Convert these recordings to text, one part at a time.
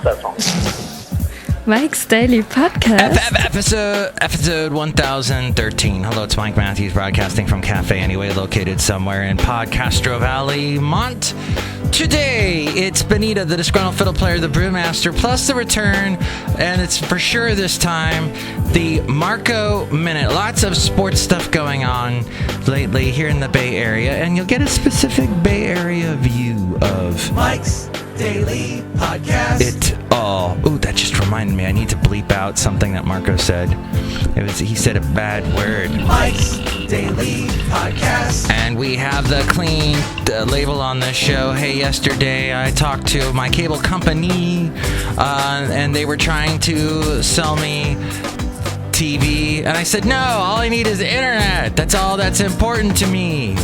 that song? Mike's Daily Podcast. Episode 1013. Hello, it's Mike Matthews broadcasting from Cafe Anyway, located somewhere in Podcastro Valley, Mont. Today, it's Benita, the Disgruntled Fiddle Player, the Brewmaster, plus the return, and it's for sure this time, the MARKO Minute. Lots of sports stuff going on lately here in the Bay Area, and you'll get a specific Bay Area view of Mike's Daily Podcast. Ooh, that just reminded me. I need to bleep out something that Marco said. He said a bad word. Mike's Daily Podcast. And we have the clean label on this show. Hey, yesterday I talked to my cable company, and they were trying to sell me TV, and I said, no, all I need is internet. That's all that's important to me.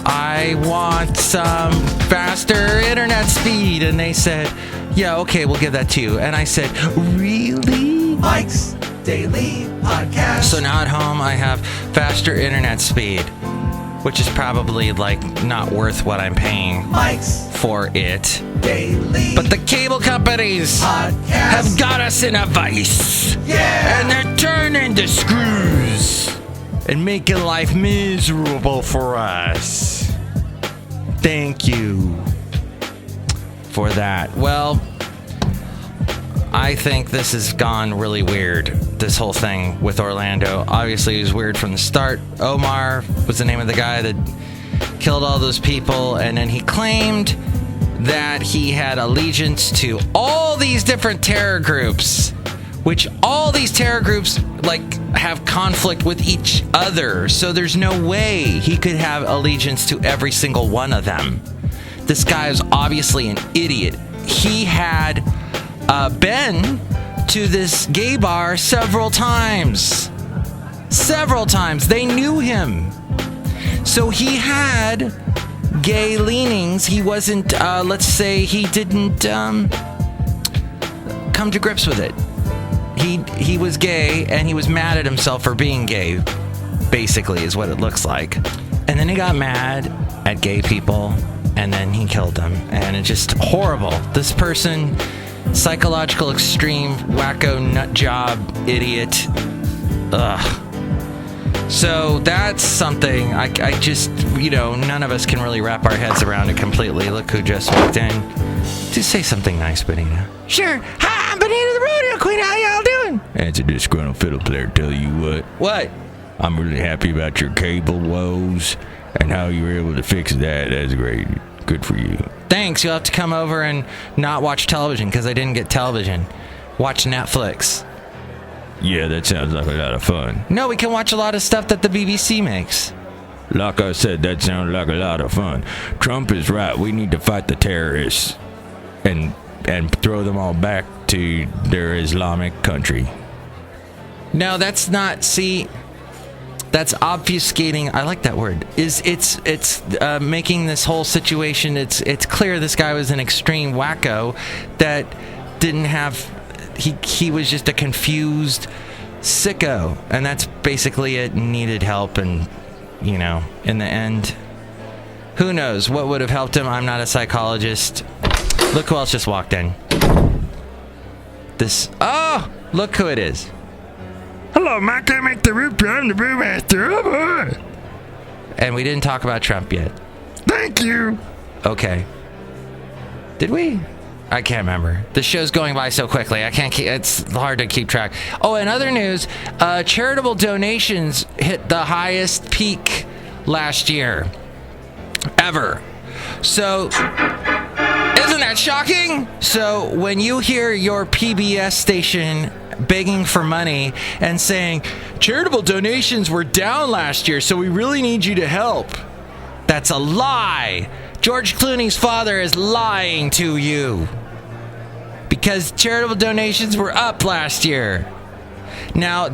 I want some faster internet speed. And they said, yeah, okay, we'll give that to you. And I said, really? Mike's Daily Podcast. So now at home I have faster internet speed, which is probably not worth what I'm paying Mike's for it. Daily. But the cable companies have got us in a vice. Yeah. And they're turning the screws and making life miserable for us. Thank you for that. Well, I think this has gone really weird, this whole thing with Orlando. Obviously, it was weird from the start. Omar was the name of the guy that killed all those people, and then he claimed that he had allegiance to all these different terror groups, which all these terror groups have conflict with each other, so there's no way he could have allegiance to every single one of them. This guy is obviously an idiot. He had been to this gay bar several times. They knew him, so he had gay leanings. He wasn't, let's say he didn't come to grips with it. He was gay, and he was mad at himself for being gay, basically, is what it looks like. And then he got mad at gay people, and then he killed them. And it's just horrible. This person, psychological extreme, wacko, nut job, idiot. Ugh. So that's something I just, none of us can really wrap our heads around it completely. Look who just walked in. Just say something nice, Benita. Sure. Hi, I'm Benita the Rodeo Queen. How y'all doing? It's a Disgruntled Fiddle Player. Tell you what. What? I'm really happy about your cable woes and how you were able to fix that. That's great. Good for you. Thanks. You'll have to come over and not watch television because I didn't get television. Watch Netflix. Yeah, that sounds like a lot of fun. No, we can watch a lot of stuff that the BBC makes. Like I said, that sounds like a lot of fun. Trump is right. We need to fight the terrorists and throw them all back to their Islamic country. No, that's not. See, that's obfuscating. I like that word. It's making this whole situation. It's clear this guy was an extreme wacko that didn't have. He was just a confused sicko, and that's basically it. Needed help, and in the end, who knows what would have helped him? I'm not a psychologist. Look who else just walked in. Look who it is. Hello, Mike. I make the root. I'm the Brewmaster. And we didn't talk about Trump yet. Thank you. Okay. Did we? I can't remember. The show's going by so quickly. It's hard to keep track. Oh, and other news, charitable donations hit the highest peak last year ever. So, isn't that shocking? So, when you hear your PBS station begging for money and saying, charitable donations were down last year, so we really need you to help, that's a lie. George Clooney's father is lying to you. Because charitable donations were up last year. Now,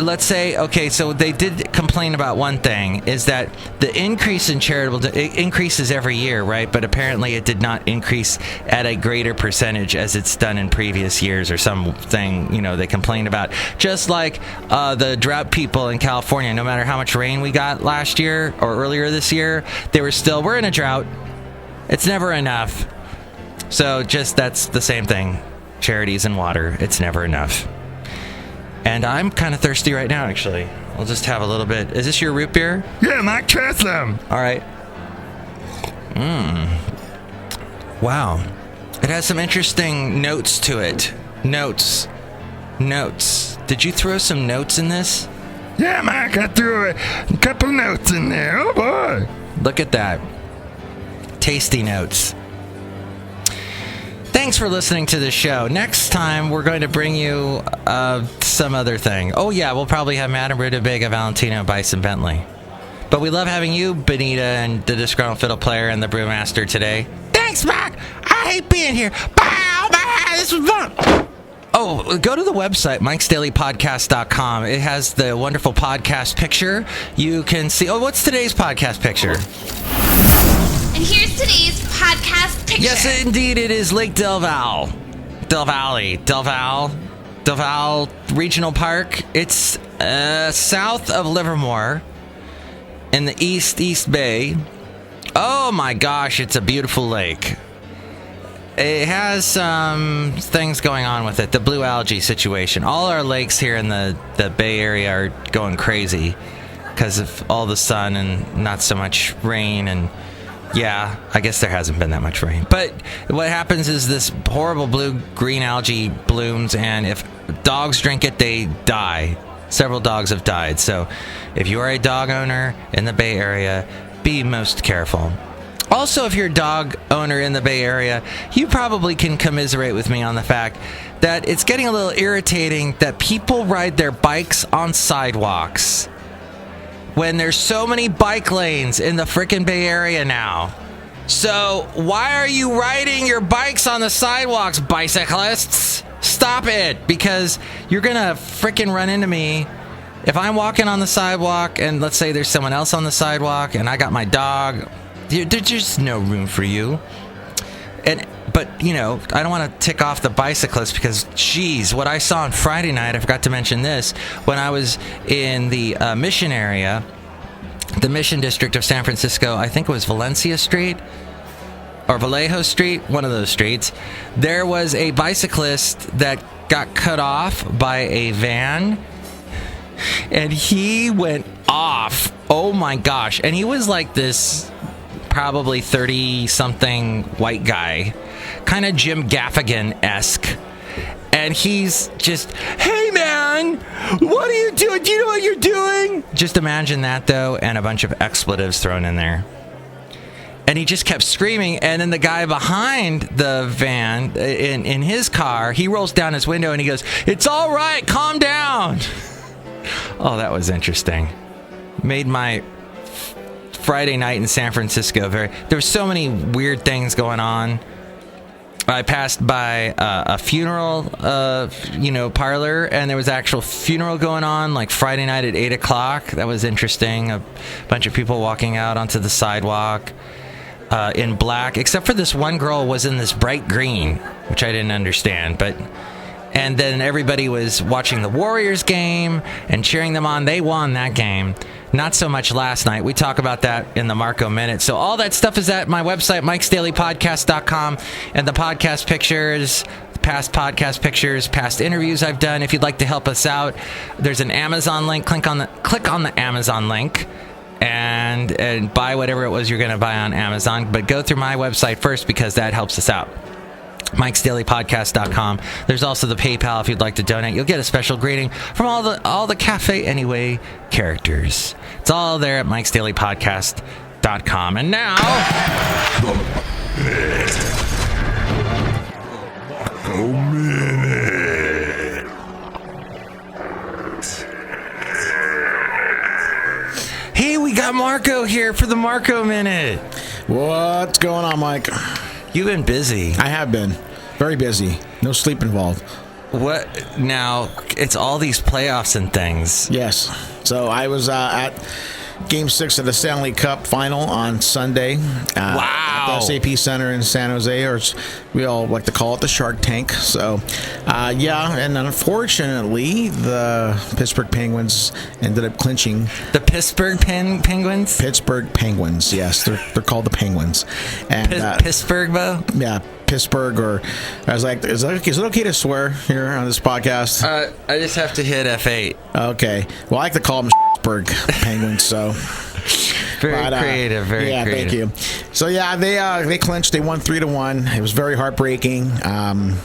let's say, okay, so they did complain about one thing, is that the increase in it increases every year, right? But apparently it did not increase at a greater percentage as it's done in previous years or something, they complained about. Just like the drought people in California, no matter how much rain we got last year or earlier this year, we're in a drought. It's never enough. So that's the same thing. charities and water. It's never enough. And I'm kind of thirsty right now, actually. I'll just have a little bit. Is this your root beer? Yeah, Mike, try some. All right. Wow. It has some interesting notes to it. Notes. Did you throw some notes in this? Yeah, Mike, I threw a couple notes in there. Oh, boy. Look at that. Tasty notes. Thanks for listening to the show. Next time, we're going to bring you some other thing. Oh, yeah, we'll probably have Madame Rootabega, Valentino, Bison Bentley. But we love having you, Benita, and the Disgruntled Fiddle Player and the Brewmaster today. Thanks, Mac. I hate being here. Bow, this was fun. Oh, go to the website, mikesdailypodcast.com. It has the wonderful podcast picture. You can see... Oh, what's today's podcast picture? And here's today's podcast picture. Yes, indeed, it is Lake Del Val. Del Val Regional Park. It's south of Livermore in the East Bay. Oh my gosh, it's a beautiful lake. It has some things going on with it. The blue algae situation. All our lakes here in the Bay Area are going crazy because of all the sun and not so much rain. And yeah, I guess there hasn't been that much rain. But what happens is this horrible blue-green algae blooms, and if dogs drink it, they die. Several dogs have died. So if you are a dog owner in the Bay Area, be most careful. Also, if you're a dog owner in the Bay Area, you probably can commiserate with me on the fact that it's getting a little irritating that people ride their bikes on sidewalks when there's so many bike lanes in the frickin' Bay Area now. So why are you riding your bikes on the sidewalks, bicyclists? Stop it, because you're gonna frickin' run into me. If I'm walking on the sidewalk and let's say there's someone else on the sidewalk and I got my dog, there's just no room for you. But, you know, I don't want to tick off the bicyclists because, geez, what I saw on Friday night, I forgot to mention this, when I was in the Mission area, the Mission District of San Francisco, I think it was Valencia Street or Vallejo Street, one of those streets, there was a bicyclist that got cut off by a van, and he went off. Oh, my gosh. And he was like this probably 30-something white guy, kind of Jim Gaffigan-esque. And he's just, hey, man, what are you doing? Do you know what you're doing? Just imagine that, though, and a bunch of expletives thrown in there. And he just kept screaming, and then the guy behind the van, in his car, he rolls down his window and he goes, it's all right, calm down. Oh, that was interesting. Made my Friday night in San Francisco there were so many weird things going on. I passed by a funeral parlor, and there was actual funeral going on like Friday night at 8 o'clock. That was interesting. A bunch of people walking out onto the sidewalk in black, except for this one girl was in this bright green, which I didn't understand. And then everybody was watching the Warriors game and cheering them on. They won that game. Not so much last night. We talk about that in the Marko Minute. So all that stuff is at my website, mikesdailypodcast.com, and the podcast pictures, past podcast pictures, past interviews I've done. If you'd like to help us out, there's an Amazon link. Click on the Amazon link and buy whatever it was you're going to buy on Amazon. But go through my website first because that helps us out. Mike'sDailyPodcast.com. There's also the PayPal if you'd like to donate. You'll get a special greeting from all the Cafe Anyway characters. It's all there at Mike'sDailyPodcast.com. And now, Marko Minute. hey, we got Marko here for the Marko Minute. What's going on, Mike? You've been busy. I have been. Very busy. No sleep involved. What now? It's all these playoffs and things. Yes. So I was at Game 6 of the Stanley Cup Final on Sunday. Wow. At the SAP Center in San Jose, or we all like to call it the Shark Tank. So, and unfortunately, the Pittsburgh Penguins ended up clinching. The Pittsburgh Penguins? Pittsburgh Penguins, yes. They're called the Penguins. And Pittsburgh, Bo? Yeah. Pittsburgh, or I was like, is it okay to swear here on this podcast? I just have to hit F8. Okay. Well, I like to call them Pittsburgh Penguins, so. Very creative, very creative. Thank you. So yeah, they clinched. They won 3-1. It was very heartbreaking. Having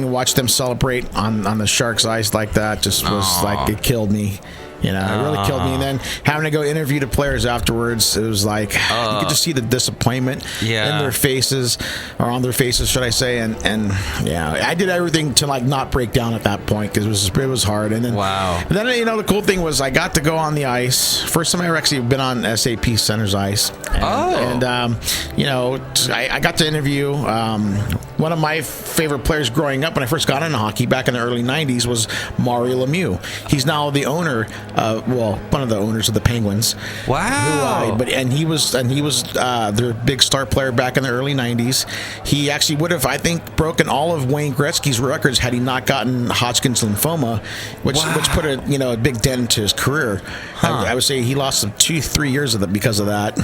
to watch them celebrate on the Sharks' ice like that just was like, it killed me. It really killed me. And then having to go interview the players afterwards, it was like you could just see the disappointment in their faces, or on their faces, should I say? And I did everything to like not break down at that point because it was hard. And then the cool thing was I got to go on the ice. First time I actually been on SAP Center's ice. And I got to interview one of my favorite players growing up when I first got into hockey back in the early 90s was Mario Lemieux. He's now the owner. One of the owners of the Penguins. Wow! He was their big star player back in the early '90s. He actually would have, I think, broken all of Wayne Gretzky's records had he not gotten Hodgkin's lymphoma, which put a big dent into his career. I would say he lost 2-3 years of it because of that.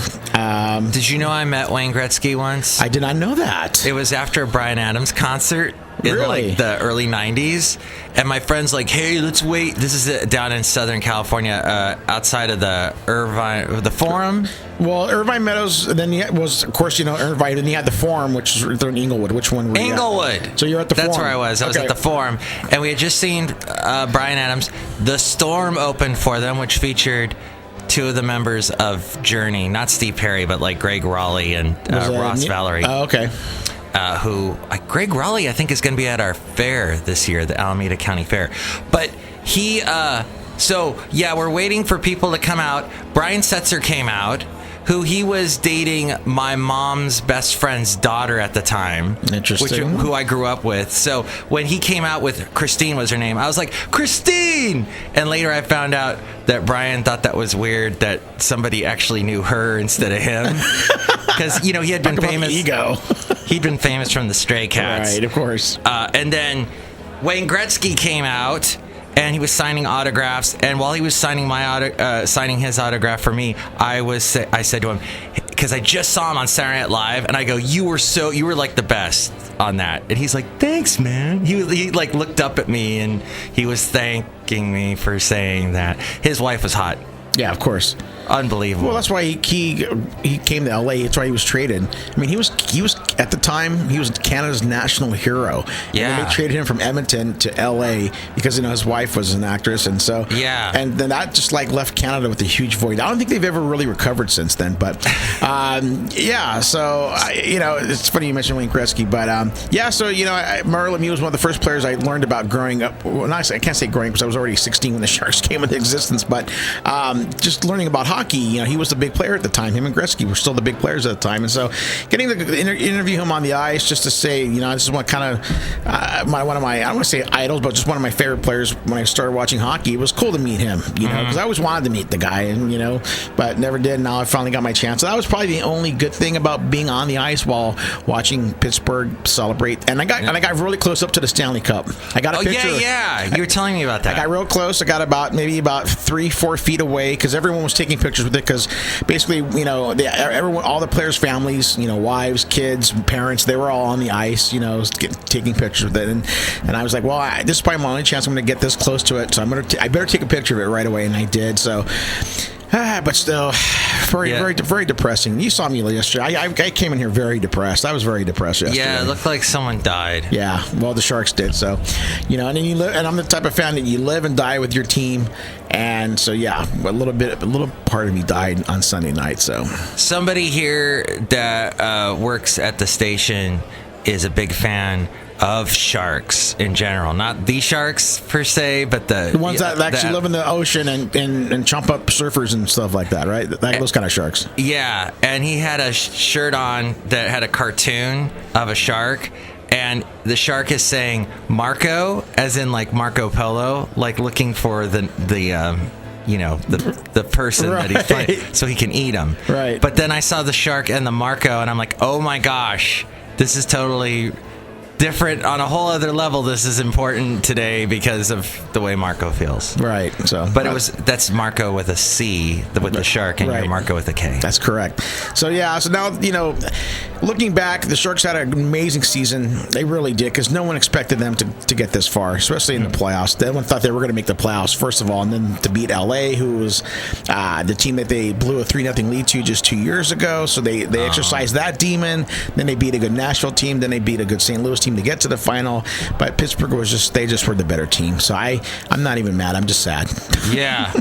Did you know I met Wayne Gretzky once? I did not know that. It was after a Bryan Adams concert. In the early 90s, and my friend's like, hey, let's wait. This is down in Southern California, outside of the Forum. Well, Irvine Meadows, then was, of course, Irvine, and you had the Forum, which is in Inglewood. Which one were you Inglewood. So you're at the Forum. That's where I was. I was at the Forum, and we had just seen Bryan Adams. The Storm opened for them, which featured two of the members of Journey, not Steve Perry, but like Greg Raleigh and Ross Valerie. Oh, okay. Greg Raleigh, I think, is going to be at our fair this year, the Alameda County Fair. But he, we're waiting for people to come out. Brian Setzer came out, who he was dating my mom's best friend's daughter at the time. Interesting. Who I grew up with. So when he came out with Christine was her name, I was like, Christine! And later I found out that Brian thought that was weird that somebody actually knew her instead of him. Because, he had been famous. Ego. He'd been famous from the Stray Cats. Right, of course. And then Wayne Gretzky came out, and he was signing autographs. And while he was signing signing his autograph for me, I said to him, because I just saw him on Saturday Night Live, and I go, you were like the best on that. And he's like, thanks, man. He like looked up at me, and he was thanking me for saying that. His wife was hot. Yeah, of course. Unbelievable. Well, that's why he came to LA. That's why he was traded. I mean, he was at the time he was Canada's national hero. Yeah. And they traded him from Edmonton to LA because his wife was an actress, and so and then that just like left Canada with a huge void. I don't think they've ever really recovered since then. But so it's funny you mentioned Wayne Gretzky, but Mario Lemieux was one of the first players I learned about growing up. Well, I can't say growing because I was already 16 when the Sharks came into existence, but just learning about hockey. He was the big player at the time. Him and Gretzky were still the big players at the time, and so getting to interview him on the ice just to say, this is one of my I don't want to say idols, but just one of my favorite players when I started watching hockey. It was cool to meet him, because I always wanted to meet the guy, and but never did. Now I finally got my chance. So that was probably the only good thing about being on the ice while watching Pittsburgh celebrate. And I got really close up to the Stanley Cup. I got a picture. Yeah. You were telling me about that. I got real close. I got about 3-4 feet away because everyone was taking pictures with it. Because basically, everyone, all the players' families, wives, kids, parents, they were all on the ice, taking pictures with it. And I was like, well, this is probably my only chance I'm going to get this close to it. So I better take a picture of it right away. And I did. So. But still, very depressing. You saw me yesterday. I came in here very depressed. I was very depressed yesterday. Yeah, it looked like someone died. Yeah, well, the Sharks did. So, and then and I'm the type of fan that you live and die with your team. And so, yeah, a little part of me died on Sunday night. So, somebody here that works at the station is a big fan of sharks in general, not the sharks per se, but the ones that actually live in the ocean and chomp up surfers and stuff like that, right? Those kind of sharks. Yeah, and he had a shirt on that had a cartoon of a shark, and the shark is saying Marco, as in like Marco Polo, like looking for the person that he's fighting, so he can eat him. Right. But then I saw the shark and the Marco, and I'm like, oh my gosh, this is totally different on a whole other level. This is important today because of the way Marco feels. Right. So, but that's Marco with a C with the shark, and you're Marco with a K. That's correct. So so now looking back, the Sharks had an amazing season. They really did, because no one expected them to get this far, especially in the playoffs. No one thought they were going to make the playoffs, first of all, and then to beat LA, who was the team that they blew a 3-0 lead to just 2 years ago. So they exercised that demon. Then they beat a good Nashville team. Then they beat a good St. Louis team to get to the final. But Pittsburgh they just were the better team. So I'm not even mad. I'm just sad. Yeah.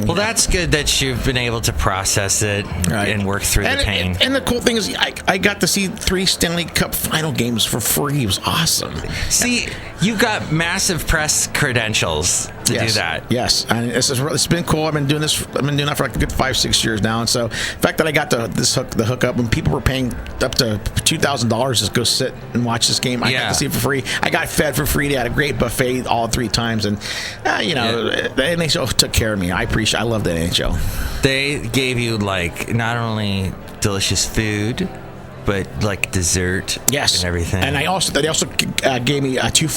Well, that's good that you've been able to process it and work through the pain. And the cool thing is, I got to see 3 Stanley Cup final games for free. It was awesome. See, you got massive press credentials to do that. Yes, and it's been cool. I've been doing that for like a good 5-6 years now. And so the fact that I got the hookup when people were paying up to $2,000 to go sit and watch this game, I got to see it for free. I got fed for free. They had a great buffet all 3 times, and the NHL took care of me. I love the NHL. They gave you not only delicious food, but like dessert, and everything. And they also gave me 2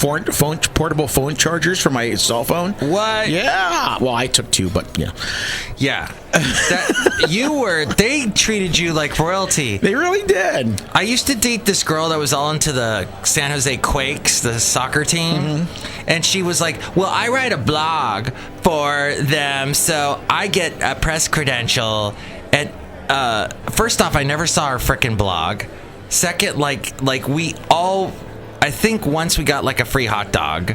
portable phone chargers for my cell phone. What? Yeah. Well, I took 2, but yeah. They treated you like royalty. They really did. I used to date this girl that was all into the San Jose Quakes, the soccer team. And she was like, well, I write a blog for them, so I get a press credential. And first off, I never saw her frickin' blog. Second, we all, I think once we got a free hot dog,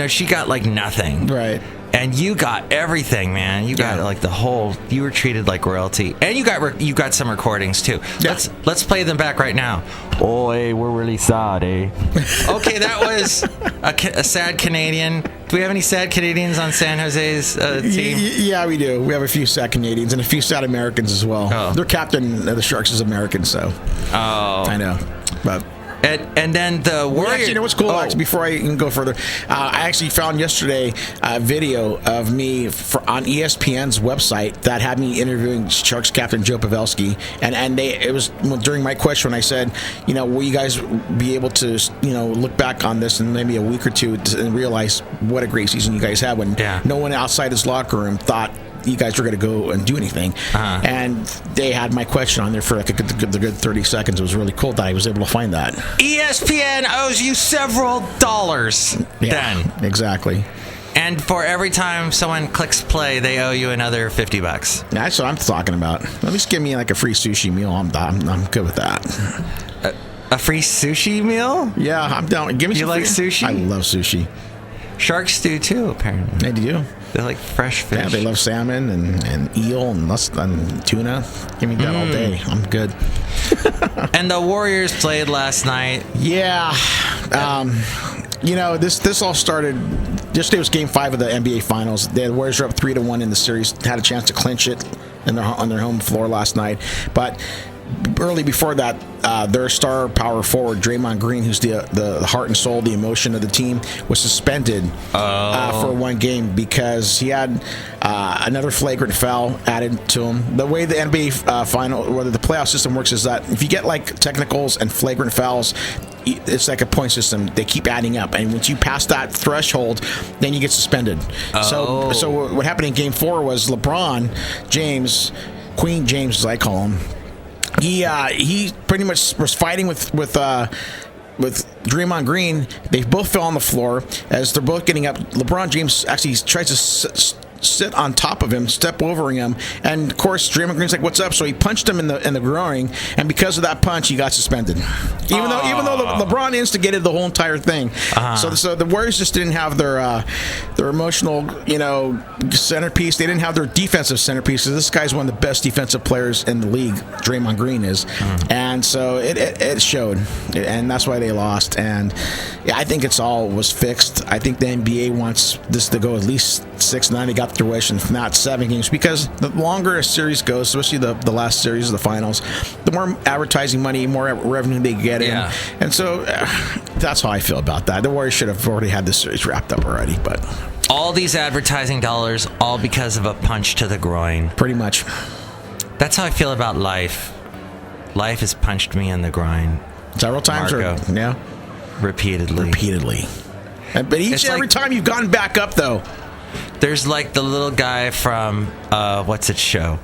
she got nothing. Right. And you got everything, man. You got the whole. You were treated like royalty, and you got some recordings too. Yeah. Let's play them back right now. Oh, hey, we're really sad, eh? Okay, that was a sad Canadian. Do we have any sad Canadians on San Jose's team? Yeah, we do. We have a few sad Canadians and a few sad Americans as well. Oh. Their captain of the Sharks is American, so. Oh, I know, but. And then the Warriors. Actually, you know what's cool? Actually, before I even go further, I actually found yesterday a video of me on ESPN's website that had me interviewing Sharks captain Joe Pavelski, and it was during my question when I said, will you guys be able to, look back on this in maybe a week or two and realize what a great season you guys had when no one outside his locker room thought you guys were going to go and do anything. And they had my question on there for the good 30 seconds. It was really cool that I was able to find that. ESPN owes you several dollars then. Exactly. And for every time someone clicks play, they owe you another $50. That's what I'm talking about. At least give me a free sushi meal. I'm good with that. A free sushi meal? Yeah, I'm down. Give me. You like sushi? I love sushi. Sharks do too, apparently. They do. They like fresh fish. Yeah, they love salmon and eel and tuna. Give me that all day. I'm good. And the Warriors played last night. Yeah. This all started. Yesterday was Game 5 of the NBA Finals. The Warriors were up 3-1 in the series. Had a chance to clinch it on their home floor last night, but. Early before that, their star power forward Draymond Green, who's the heart and soul, the emotion of the team, was suspended for 1 game because he had another flagrant foul added to him. The way the NBA the playoff system works is that if you get technicals and flagrant fouls, it's like a point system. They keep adding up, and once you pass that threshold, then you get suspended. So what happened in Game 4 was LeBron James, Queen James as I call him. He pretty much was fighting with Draymond Green. They both fell on the floor as they're both getting up. LeBron James actually tries to sit on top of him, step over him, and of course Draymond Green's like, "What's up?" So he punched him in the groin, and because of that punch, he got suspended. Even though LeBron instigated the whole entire thing. So the Warriors just didn't have their emotional, centerpiece. They didn't have their defensive centerpiece. This guy's one of the best defensive players in the league. Draymond Green is, and so it showed, and that's why they lost. And I think it's all was fixed. I think the NBA wants this to go at least 6-9. They got their wish, and if not 7 games, because the longer a series goes, especially the last series of the finals, the more advertising money, more revenue they get in. And so that's how I feel about that. The Warriors should have already had this series wrapped up already, but all these advertising dollars, all because of a punch to the groin. Pretty much. That's how I feel about life. Life has punched me in the groin. Several times. Marco. Repeatedly. But every time you've gotten back up, though. There's like the little guy from, what's its show?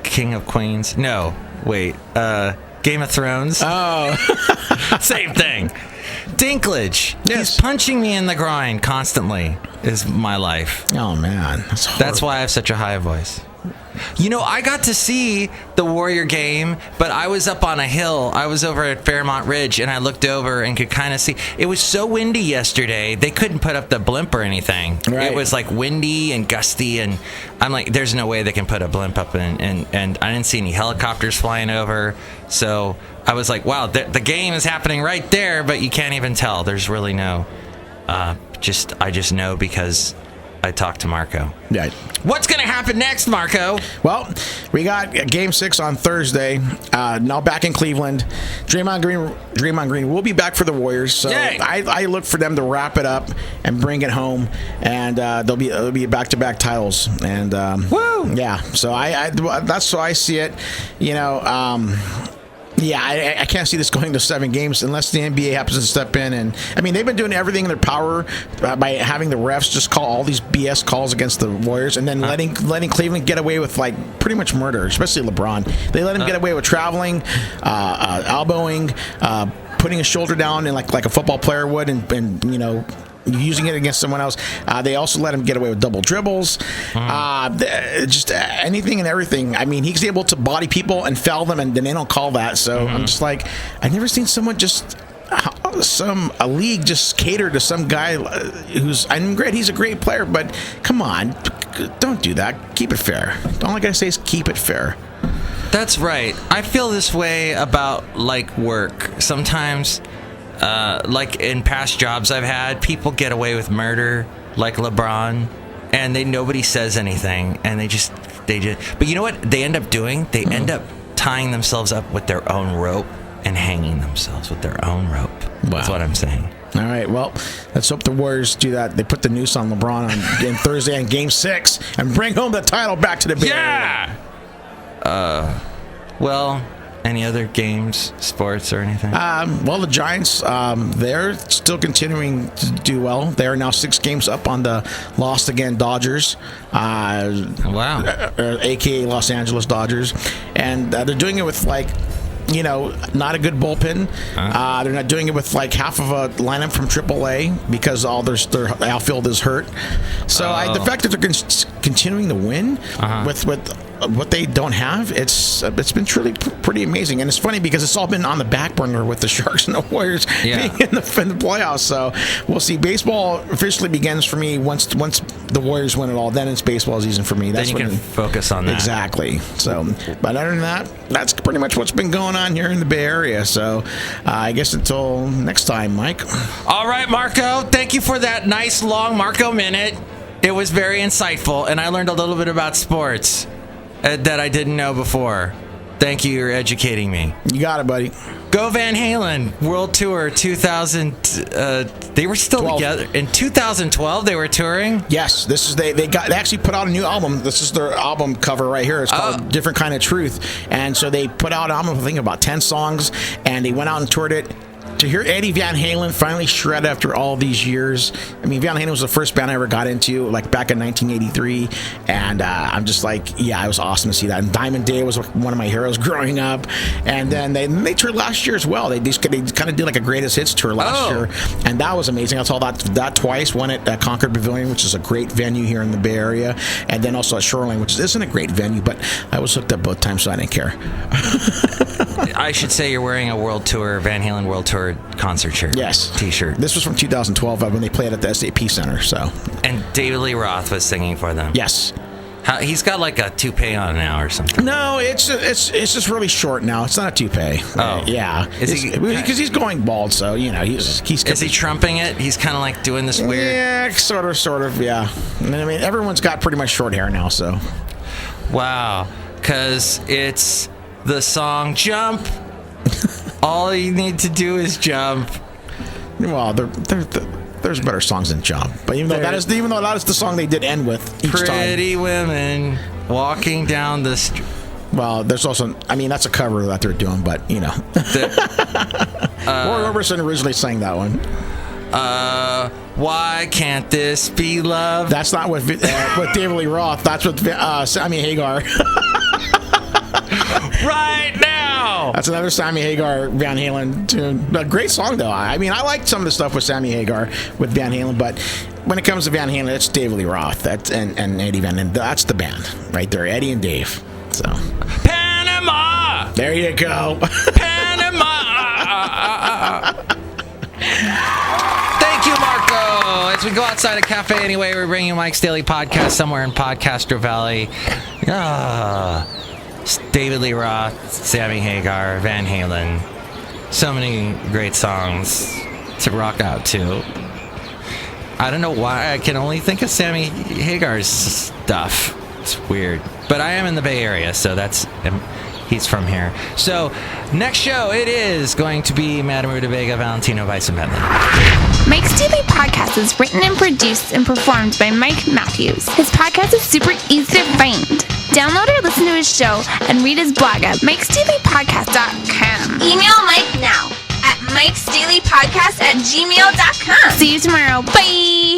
King of Queens? No, wait. Game of Thrones? Oh. Same thing. Dinklage. Yes. He's punching me in the groin constantly is my life. Oh, man. That's why I have such a high voice. You know, I got to see the Warrior game, but I was up on a hill. I was over at Fairmont Ridge, and I looked over and could kind of see. It was so windy yesterday, they couldn't put up the blimp or anything. Right. It was like windy and gusty, and I'm like, there's no way they can put a blimp up. And I didn't see any helicopters flying over. So I was like, wow, the game is happening right there, but you can't even tell. There's really no... I just know because I talked to Marco. Yeah. What's going to happen next, Marco? Well, we got Game 6 on Thursday. Now back in Cleveland. Draymond Green will be back for the Warriors. So I look for them to wrap it up and bring it home. And they'll be back-to-back titles. And woo! Yeah. So that's how I see it. You know. Yeah, I can't see this going to 7 games unless the NBA happens to step in. And I mean, they've been doing everything in their power by having the refs just call all these BS calls against the Warriors, and then letting Cleveland get away with like pretty much murder, especially LeBron. They let him get away with traveling, elbowing, putting his shoulder down, and like a football player would, and you know, using it against someone else. They also let him get away with double dribbles. Just anything and everything. I mean, he's able to body people and foul them, and then they don't call that. So I'm just like, I've never seen someone just a league just cater to some guy who's, I'm great, he's a great player, but come on, don't do that. Keep it fair. All I gotta say is keep it fair. That's right. I feel this way about like work. Sometimes like in past jobs I've had, people get away with murder, like LeBron, and nobody says anything, and they just. But you know what they end up doing? They end up tying themselves up with their own rope and hanging themselves with their own rope. Wow. That's what I'm saying. All right, well, let's hope the Warriors do that. They put the noose on LeBron on Thursday in Game 6 and bring home the title back to the Bay Area. Well. Any other games, sports, or anything? Well, the Giants, they're still continuing to do well. They are now 6 games up on the lost again Dodgers. Wow. A.K.A. Los Angeles Dodgers. And they're doing it with, like, you know, not a good bullpen. They're not doing it with, like, half of a lineup from AAA because all their outfield is hurt. So the fact that they're continuing to win with what they don't have, it's been truly pretty amazing. And it's funny because it's all been on the back burner with the Sharks and the Warriors being in the playoffs. So we'll see. Baseball officially begins for me once the Warriors win it all. Then it's baseball season for me. That's then you can focus on that. Exactly. So, but other than that, that's pretty much what's been going on here in the Bay Area. So I guess until next time, Mike. All right, Marco. Thank you for that nice long Marco Minute. It was very insightful, and I learned a little bit about sports that I didn't know before. Thank you. You're educating me. You got it, buddy. Go Van Halen World Tour 2000. They were still 12. together in 2012. They were touring. Yes, this is they actually put out a new album. This is their album cover right here. It's called Different Kind of Truth. And so they put out an album, I think about 10 songs, and they went out and toured it. To hear Eddie Van Halen finally shred after all these years. I mean, Van Halen was the first band I ever got into, like back in 1983. And I'm just like, yeah, it was awesome to see that. And Diamond Day was one of my heroes growing up. And then they toured last year as well. They kind of did like a greatest hits tour last year. And that was amazing. I saw that twice. One at Concord Pavilion, which is a great venue here in the Bay Area. And then also at Shoreline, which isn't a great venue, but I was hooked up both times, so I didn't care. I should say you're wearing a World Tour, Van Halen World Tour concert shirt. Yes. T-shirt. This was from 2012 when they played at the SAP Center. So. And David Lee Roth was singing for them. Yes. He's got like a toupee on now or something. No, it's just really short now. It's not a toupee. Oh. Yeah. Because he's going bald, so, you know, he's Is he trumping it? He's kind of like doing this weird... Yeah, sort of, yeah. I mean, everyone's got pretty much short hair now, so... Wow. Because it's the song Jump. All you need to do is jump. Well, there's better songs than Jump. But even though that is the song they did end with each Pretty time. women walking down the street. Well, there's also, I mean, that's a cover that they're doing, but Roy Orbison originally sang that one. Why can't this be love? That's not with David Lee Roth. That's with Sammy Hagar. Right now. That's another Sammy Hagar Van Halen tune. A great song, though. I mean, I like some of the stuff with Sammy Hagar with Van Halen, but when it comes to Van Halen, it's David Lee Roth and Eddie Van Halen. That's the band right there, Eddie and Dave. So Panama. There you go. Panama. Thank you, Marco. As we go outside a cafe anyway, we're bringing you Mike's Daily Podcast somewhere in Podcaster Valley. David Lee Roth, Sammy Hagar, Van Halen. So many great songs to rock out to. I don't know why I can only think of Sammy Hagar's stuff. It's weird. But I am in the Bay Area, so he's from here. So next show, it is going to be Madame Rootabega, Valentino, Bison Bentley. Mike's Daily Podcast is written and produced and performed by Mike Matthews. His podcast is super easy to find. Download or listen to his show and read his blog at mikesdailypodcast.com. Email Mike now at mikesdailypodcast@gmail.com. See you tomorrow. Bye!